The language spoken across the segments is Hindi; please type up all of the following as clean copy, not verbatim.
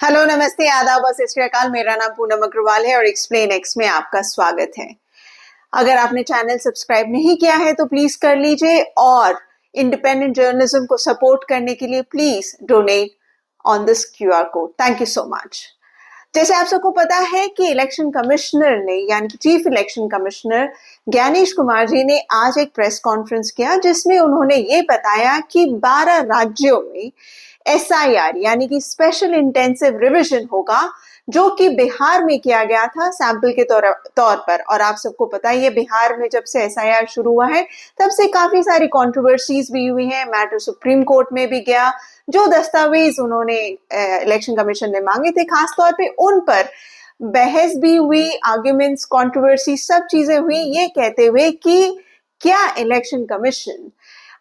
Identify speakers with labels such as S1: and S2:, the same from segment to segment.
S1: हेलो, नमस्ते, आदाब और सत श्री अकाल। मेरा नाम पूनम अग्रवाल है और एक्सप्लेन एक्स में आपका स्वागत है। अगर आपने चैनल सब्सक्राइब नहीं किया है तो प्लीज कर लीजिए और इंडिपेंडेंट जर्नलिज्म को सपोर्ट करने के लिए please donate on this QR code. Thank you so much. जैसे आप सबको पता है कि इलेक्शन कमिश्नर ने यानी कि chief election commissioner Gyanesh Kumar ji ने आज एक प्रेस कॉन्फ्रेंस किया जिसमें उन्होंने ये बताया कि 12 राज्यों में एसआईआर यानी कि स्पेशल इंटेंसिव रिवीजन होगा, जो कि बिहार में किया गया था सैंपल के तौर पर। और आप सबको पता है ये बिहार में जब से एसआईआर शुरू हुआ है तब से काफी सारी कंट्रोवर्सीज भी हुई हैं। मैटर सुप्रीम कोर्ट में भी गया। जो दस्तावेज उन्होंने इलेक्शन कमीशन ने मांगे थे खास तौर पे उन पर बहस भी हुई, आर्ग्यूमेंट्स, कंट्रोवर्सी सब चीजें हुई, ये कहते हुए कि क्या इलेक्शन कमीशन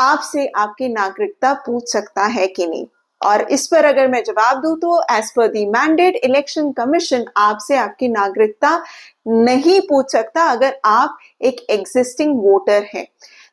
S1: आपसे आपकी नागरिकता पूछ सकता है कि नहीं। और इस पर अगर मैं जवाब दूं तो एज पर दी मैंडेट इलेक्शन कमीशन आपसे आपकी नागरिकता नहीं पूछ सकता अगर आप एक एग्जिस्टिंग वोटर हैं।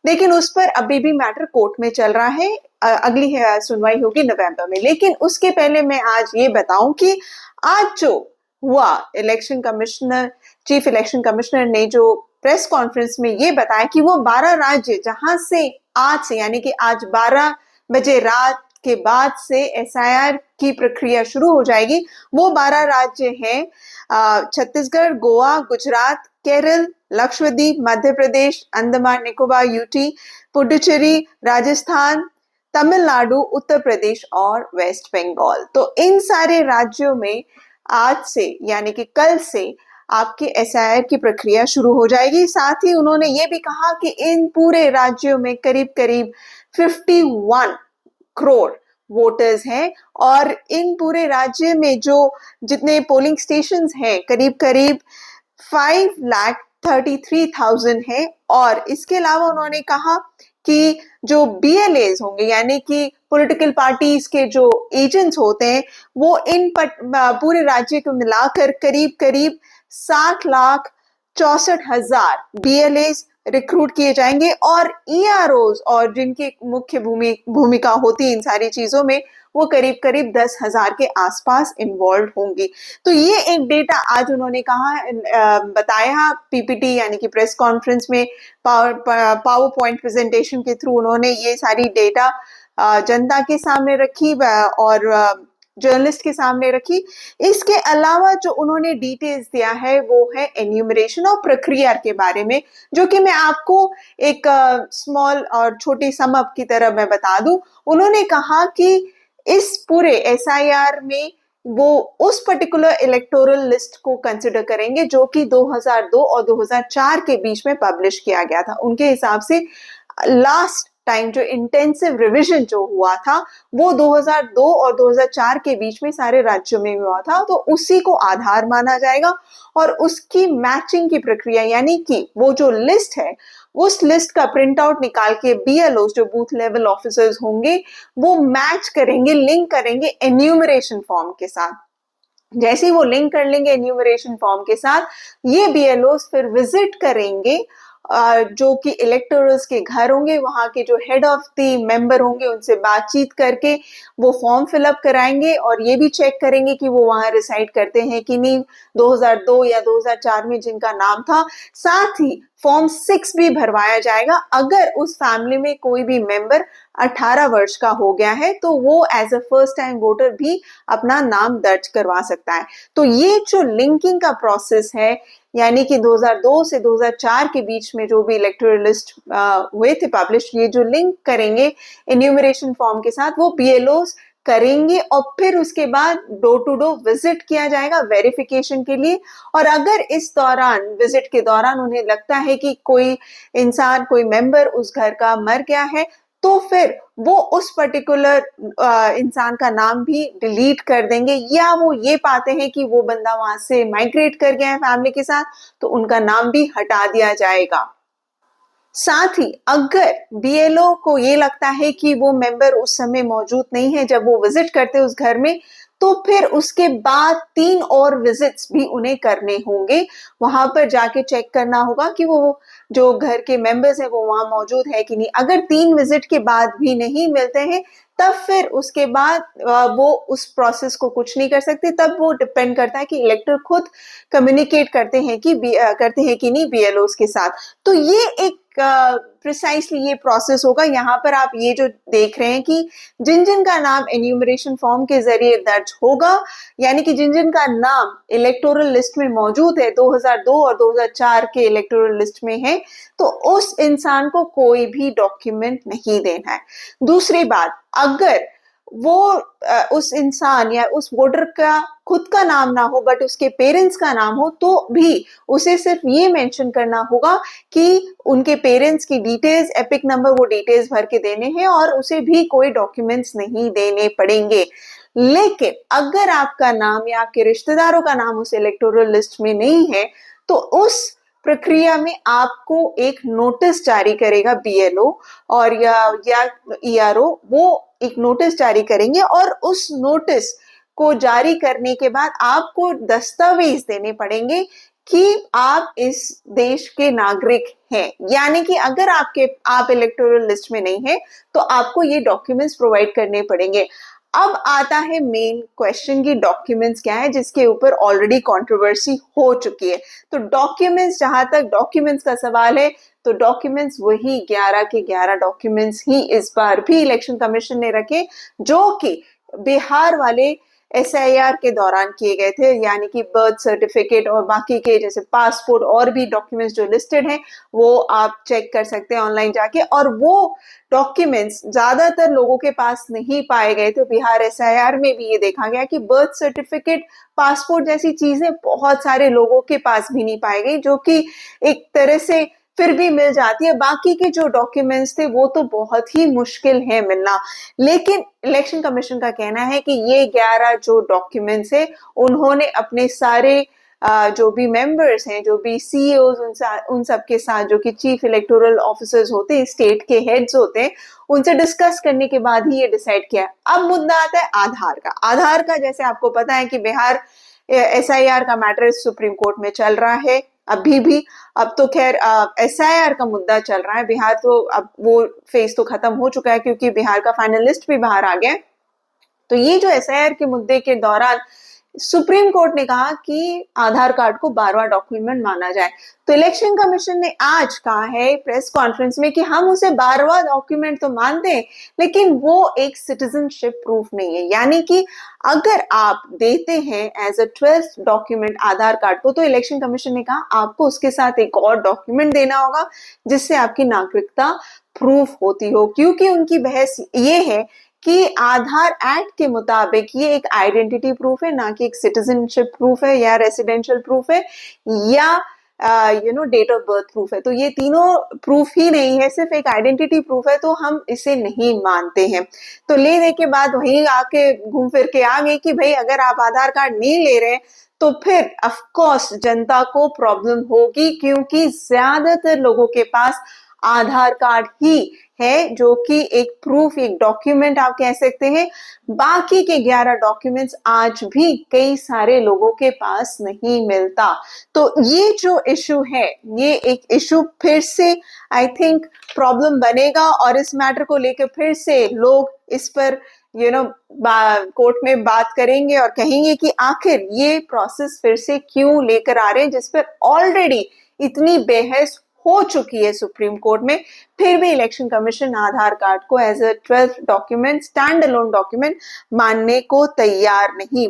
S1: लेकिन उस पर अभी भी मैटर कोर्ट में चल रहा है। अगली सुनवाई होगी नवंबर में। लेकिन उसके पहले मैं आज ये बताऊं कि आज जो हुआ election commissioner chief election commissioner ने जो प्रेस कॉन्फ्रेंस में ये बताया कि वो 12 राज्य जहां से आज से यानी कि आज 12 बजे रात के बाद से एसआईआर की प्रक्रिया शुरू हो जाएगी। वो 12 राज्य हैं छत्तीसगढ़, गोवा, गुजरात, केरल, लक्षद्वीप, मध्य प्रदेश, अंडमान निकोबार, यूटी, पुडुचेरी, राजस्थान, तमिलनाडु, उत्तर प्रदेश और वेस्ट बंगाल। तो इन सारे राज्यों में आज से यानी कि कल से आपके एसआईआर की प्रक्रिया शुरू हो जाएगी। साथ ही उन्होंने ये भी कहा कि इन पूरे राज्यों में करीब करीब 51 करोड़ वोटर्स हैं और इन पूरे राज्य में जो जितने पोलिंग स्टेशंस हैं करीब करीब 5,33,000 है। और इसके अलावा उन्होंने कहा कि जो बीएलएस होंगे यानी कि पॉलिटिकल पार्टीज के जो एजेंट्स होते हैं वो इन पूरे राज्य को मिलाकर करीब करीब 7,64,000 बीएलएस रिक्रूट किए जाएंगे। और ईआरओज और जिनकी मुख्य भूमिका होती है इन सारी चीजों में वो करीब करीब 10,000 के आसपास इन्वॉल्व होंगी। तो ये एक डेटा आज उन्होंने कहा बताया पीपीटी यानी कि प्रेस कॉन्फ्रेंस में पावर पॉइंट प्रेजेंटेशन के थ्रू उन्होंने ये सारी डेटा जनता के सामने रखी और जर्नलिस्ट के सामने रखी। इसके अलावा जो उन्होंने डिटेल्स दिया है वो है एन्यूमरेशन और प्रक्रिया के बारे में, जो कि मैं आपको एक स्मॉल और छोटी समअप की तरह मैं बता दूं। उन्होंने कहा कि इस पूरे एसआईआर में वो उस पर्टिकुलर इलेक्टोरल लिस्ट को कंसिडर करेंगे जो कि 2002 और 2004 के बीच में पब्लिश किया गया था। उनके हिसाब से लास्ट टाइम जो इंटेंसिव रिवीजन जो हुआ था वो 2002 और 2004 के बीच में सारे राज्यों में हुआ था, तो उसी को आधार माना जाएगा और उसकी मैचिंग की प्रक्रिया यानी कि वो जो लिस्ट है उस लिस्ट का प्रिंट आउट निकाल के बीएलओ जो बूथ लेवल ऑफिसर्स होंगे वो मैच करेंगे, लिंक करेंगे एन्यूमरेशन फॉर्म के साथ। जैसे ही वो लिंक कर लेंगे एन्यूमरेशन फॉर्म के साथ, ये बीएलओस फिर विजिट करेंगे जो कि इलेक्टोरल्स के घर होंगे, वहां के जो हेड ऑफ द मेंबर होंगे उनसे बातचीत करके वो फॉर्म फिलअप कराएंगे और ये भी चेक करेंगे कि वो वहां रिसाइड करते हैं कि नहीं 2002 या 2004 में जिनका नाम था। साथ ही फॉर्म 6 भी भरवाया जाएगा। अगर उस फैमिली में कोई भी मेंबर 18 वर्ष का हो गया है तो वो as a first time voter भी अपना नाम दर्ज करवा सकता है। तो ये जो लिंकिंग का प्रोसेस है यानी कि 2002 से 2004 के बीच में जो भी इलेक्टोरल लिस्ट हुए थे पब्लिश, ये जो लिंक करेंगे एन्यूमरेशन फॉर्म के साथ वो बीएलओस करेंगे और फिर उसके बाद डोर टू डोर विजिट किया जाएगा वेरिफिकेशन के लिए। और अगर इस दौरान विजिट के दौरान उन्हें लगता है कि कोई इंसान कोई मेंबर उस घर का मर गया है तो फिर वो उस पर्टिकुलर इंसान का नाम भी डिलीट कर देंगे, या वो ये पाते हैं कि वो बंदा वहां से माइग्रेट कर गया है फैमिली के साथ तो उनका नाम भी हटा दिया जाएगा। साथ ही अगर बीएलओ को ये लगता है कि वो मेंबर उस समय मौजूद नहीं है जब वो विजिट करते उस घर में, तो फिर उसके बाद 3 और विजिट्स भी उन्हें करने होंगे। वहां पर जाके चेक करना होगा कि वो जो घर के मेंबर्स हैं वो वहां मौजूद है कि नहीं। अगर 3 विजिट के बाद भी नहीं मिलते हैं तब फिर उसके बाद वो उस प्रोसेस को कुछ नहीं कर सकते। तब वो डिपेंड करता है कि इलेक्टर खुद कम्युनिकेट करते हैं कि नहीं बीएलओ के साथ। तो ये एक प्रिसाइसली ये प्रोसेस होगा। यहाँ पर आप ये जो देख रहे हैं कि जिन जिन का नाम एन्यूमरेशन फॉर्म के जरिए दर्ज होगा, यानी कि जिन जिन का नाम इलेक्टोरल लिस्ट में मौजूद है, 2002 और 2004 के इलेक्टोरल लिस्ट में है, तो उस इंसान को कोई भी डॉक्यूमेंट नहीं देना है। दूसरी बात, अगर वो उस इंसान या उस वोटर का खुद का नाम ना हो बट उसके पेरेंट्स का नाम हो, तो भी उसे सिर्फ ये मेंशन करना होगा कि उनके पेरेंट्स की डिटेल्स, एपिक नंबर, वो डिटेल्स भर के देने हैं और उसे भी कोई डॉक्यूमेंट्स नहीं देने पड़ेंगे। लेकिन अगर आपका नाम या आपके रिश्तेदारों का नाम उस इलेक्टोरल लिस्ट में नहीं है, तो उस प्रक्रिया में आपको एक नोटिस जारी करेगा बीएलओ और या ईआरओ। वो एक नोटिस जारी करेंगे और उस नोटिस को जारी करने के बाद आपको दस्तावेज देने पड़ेंगे कि आप इस देश के नागरिक हैं। यानी कि अगर आप इलेक्टोरल लिस्ट में नहीं है तो आपको ये डॉक्यूमेंट्स प्रोवाइड करने पड़ेंगे। अब आता है मेन क्वेश्चन की डॉक्यूमेंट्स क्या है, जिसके ऊपर ऑलरेडी कंट्रोवर्सी हो चुकी है। तो डॉक्यूमेंट्स, जहां तक डॉक्यूमेंट्स का सवाल है, तो डॉक्यूमेंट्स वही 11 के 11 डॉक्यूमेंट्स ही इस बार भी इलेक्शन कमीशन ने रखे, जो कि बिहार वाले एसआईआर के दौरान किए गए थे। यानी कि बर्थ सर्टिफिकेट और बाकी के जैसे पासपोर्ट और भी डॉक्यूमेंट्स जो लिस्टेड हैं वो आप चेक कर सकते हैं ऑनलाइन जाके। और वो डॉक्यूमेंट्स ज्यादातर लोगों के पास नहीं पाए गए थे। बिहार एसआईआर में भी ये देखा गया कि बर्थ सर्टिफिकेट, पासपोर्ट जैसी चीजें बहुत सारे लोगों के पास भी नहीं पाई गई, जो कि एक तरह से फिर भी मिल जाती है। बाकी के जो डॉक्यूमेंट्स थे वो तो बहुत ही मुश्किल है मिलना। लेकिन इलेक्शन कमीशन का कहना है कि ये 11 जो डॉक्यूमेंट्स है, उन्होंने अपने सारे जो भी मेंबर्स हैं, जो भी सीईओज, उन सब के साथ, जो कि चीफ इलेक्टोरल ऑफिसर्स होते हैं, स्टेट के हेड्स होते हैं, उनसे डिस्कस करने के बाद ही ये डिसाइड किया। अब मुद्दा आता है आधार का। आधार का जैसे आपको पता है कि बिहार एसआईआर का मैटर सुप्रीम कोर्ट में चल रहा है अभी भी। अब तो खैर एसआईआर का मुद्दा चल रहा है। बिहार तो अब वो फेज तो खत्म हो चुका है क्योंकि बिहार का फाइनल लिस्ट भी बाहर आ गया। तो ये जो एसआईआर के मुद्दे के दौरान सुप्रीम कोर्ट ने कहा कि आधार कार्ड को 12वां डॉक्यूमेंट माना जाए। तो इलेक्शन कमीशन ने आज कहा है प्रेस कॉन्फ्रेंस में कि हम उसे 12वां डॉक्यूमेंट तो मानते हैं, लेकिन वो एक सिटीजनशिप प्रूफ नहीं है। यानी कि अगर आप देते हैं as a 12th document Aadhaar card को, तो इलेक्शन कमीशन ने कहा आपको उसके साथ एक और डॉक्यूमेंट देना होगा जिससे आपकी नागरिकता प्रूफ होती हो। क्योंकि उनकी बहस ये है कि आधार एक्ट के मुताबिक ये एक आइडेंटिटी प्रूफ है, ना कि एक सिटीजनशिप प्रूफ है या रेसिडेंशियल प्रूफ है या डेट ऑफ बर्थ प्रूफ है। तो ये तीनों प्रूफ ही नहीं है, सिर्फ एक आइडेंटिटी प्रूफ है, तो हम इसे नहीं मानते हैं। तो ले दे के बाद वही आके घूम फिर के आ गए कि भाई अगर आप आधार कार्ड नहीं ले रहे तो फिर ऑफ कोर्स जनता को प्रॉब्लम होगी, क्योंकि ज्यादातर लोगों के पास आधार कार्ड ही है जो कि एक प्रूफ, एक डॉक्यूमेंट आप कह सकते हैं। बाकी के 11 डॉक्यूमेंट्स आज भी कई सारे लोगों के पास नहीं मिलता। तो ये जो इशू है, ये एक इशू फिर से आई थिंक प्रॉब्लम बनेगा और इस मैटर को लेकर फिर से लोग इस पर कोर्ट में बात करेंगे और कहेंगे कि आखिर ये प्रोसेस फिर से क्यों लेकर आ रहे हैं, जिस पर ऑलरेडी इतनी बहस हो चुकी है सुप्रीम कोर्ट में। फिर भी इलेक्शन कमीशन आधार कार्ड को as a 12th document, stand alone document मानने को तैयार नहीं।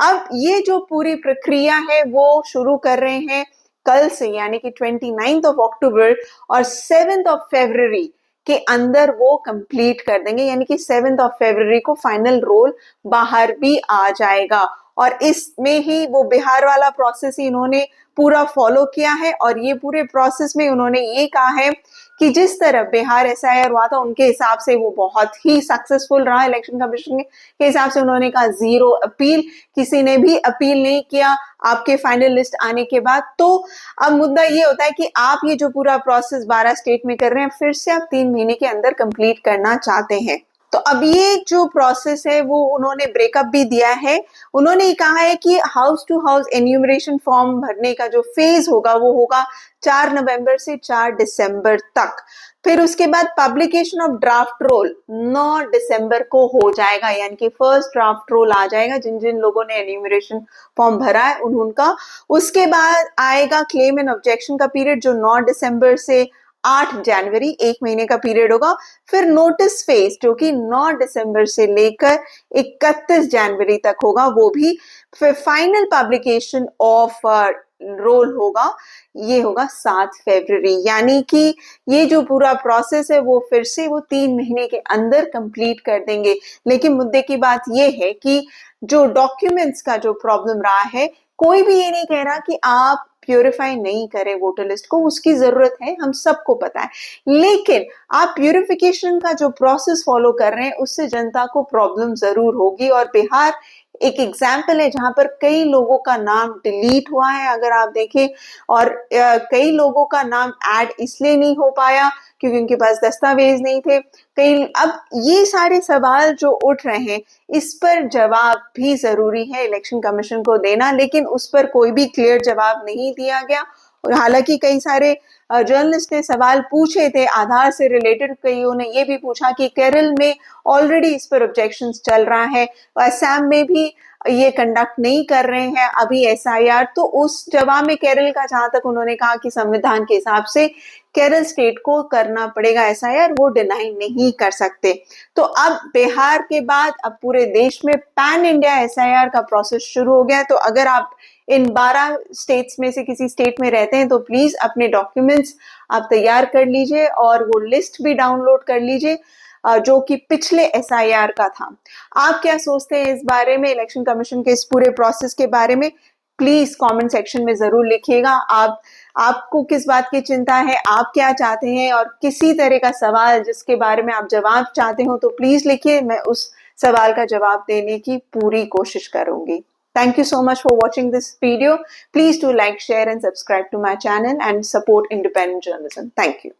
S1: अब ये जो पूरी प्रक्रिया है वो शुरू कर रहे हैं कल से, यानी कि 29th ऑफ अक्टूबर और 7th ऑफ फरवरी के अंदर वो कंप्लीट कर देंगे। यानी कि 7th ऑफ फरवरी को फाइनल रोल बाहर भी आ जाएगा और इसमें ही वो बिहार वाला प्रोसेस ही इन्होंने पूरा फॉलो किया है। और ये पूरे प्रोसेस में उन्होंने ये कहा है कि जिस तरह बिहार एसआईआर हुआ था उनके हिसाब से वो बहुत ही सक्सेसफुल रहा। इलेक्शन कमीशन के हिसाब से उन्होंने कहा 0 अपील, किसी ने भी अपील नहीं किया आपके फाइनल लिस्ट आने के बाद। तो अब मुद्दा ये होता है कि आप ये जो पूरा प्रोसेस 12 स्टेट में कर रहे हैं, फिर से आप 3 महीने के अंदर कंप्लीट करना चाहते हैं। तो अब ये जो प्रोसेस है वो उन्होंने ब्रेकअप भी दिया है। उन्होंने कहा है कि house to house enumeration form भरने का जो फेज होगा वो होगा 4 नवंबर से 4 दिसंबर तक। फिर उसके बाद पब्लिकेशन ऑफ ड्राफ्ट रोल 9 दिसंबर को हो जाएगा, यानी कि फर्स्ट ड्राफ्ट रोल आ जाएगा जिन जिन लोगों ने एन्यूमरेशन फॉर्म भरा है उनका। उसके बाद आएगा क्लेम एंड ऑब्जेक्शन का पीरियड जो 9 दिसंबर से 8 जनवरी, 1 महीने का पीरियड होगा। फिर नोटिस फेज जो कि 9 दिसंबर से लेकर 31 जनवरी तक होगा वो भी। फिर फाइनल पब्लिकेशन ऑफ रोल होगा, ये होगा 7 फरवरी। यानी कि ये जो पूरा प्रोसेस है वो फिर से वो 3 महीने के अंदर कंप्लीट कर देंगे। लेकिन मुद्दे की बात ये है कि जो डॉक्यूमेंट्स का जो प्रॉब्लम रहा है, कोई भी ये नहीं कह रहा कि आप प्यूरिफाई नहीं करें वोटर लिस्ट को, उसकी जरूरत है, हम सबको पता है। लेकिन आप प्यूरिफिकेशन का जो प्रोसेस फॉलो कर रहे हैं उससे जनता को प्रॉब्लम जरूर होगी। और बिहार एक एग्जाम्पल है जहां पर कई लोगों का नाम डिलीट हुआ है, अगर आप देखें, और कई लोगों का नाम ऐड इसलिए नहीं हो पाया क्योंकि उनके पास दस्तावेज नहीं थे। कई अब ये सारे सवाल जो उठ रहे हैं इस पर जवाब भी जरूरी है इलेक्शन कमीशन को देना, लेकिन उस पर कोई भी क्लियर जवाब नहीं दिया गया। और हालांकि कई सारे जर्नलिस्ट ने सवाल पूछे थे आधार से रिलेटेड, कईयों ने ये भी पूछा कि केरल में ऑलरेडी इस पर ऑब्जेक्शंस चल रहा है, असम में भी ये कंडक्ट नहीं कर रहे हैं अभी एसआईआर। तो उस जवाब में केरल का जहां तक उन्होंने कहा कि संविधान के हिसाब से केरल स्टेट को करना पड़ेगा एसआईआर, वो डिनाई नहीं कर सकते। तो अब बिहार के बाद अब पूरे देश में पैन इंडिया एसआईआर का प्रोसेस शुरू हो गया है। तो अगर आप इन 12 स्टेट्स में से किसी स्टेट में रहते हैं तो प्लीज अपने डॉक्यूमेंट्स आप तैयार कर लीजिए और वो लिस्ट भी डाउनलोड कर लीजिए जो कि पिछले एसआईआर का था। आप क्या सोचते हैं इस बारे में, इलेक्शन कमीशन के इस पूरे प्रोसेस के बारे में? प्लीज कमेंट सेक्शन में जरूर लिखिएगा। आपको किस बात की चिंता है, आप क्या चाहते हैं, और किसी तरह का सवाल जिसके बारे में आप जवाब चाहते हो तो प्लीज लिखिए, मैं उस सवाल का जवाब देने की पूरी कोशिश करूंगी। Thank you so much for watching this video. Please do like, share and subscribe to my channel and support independent journalism. Thank you.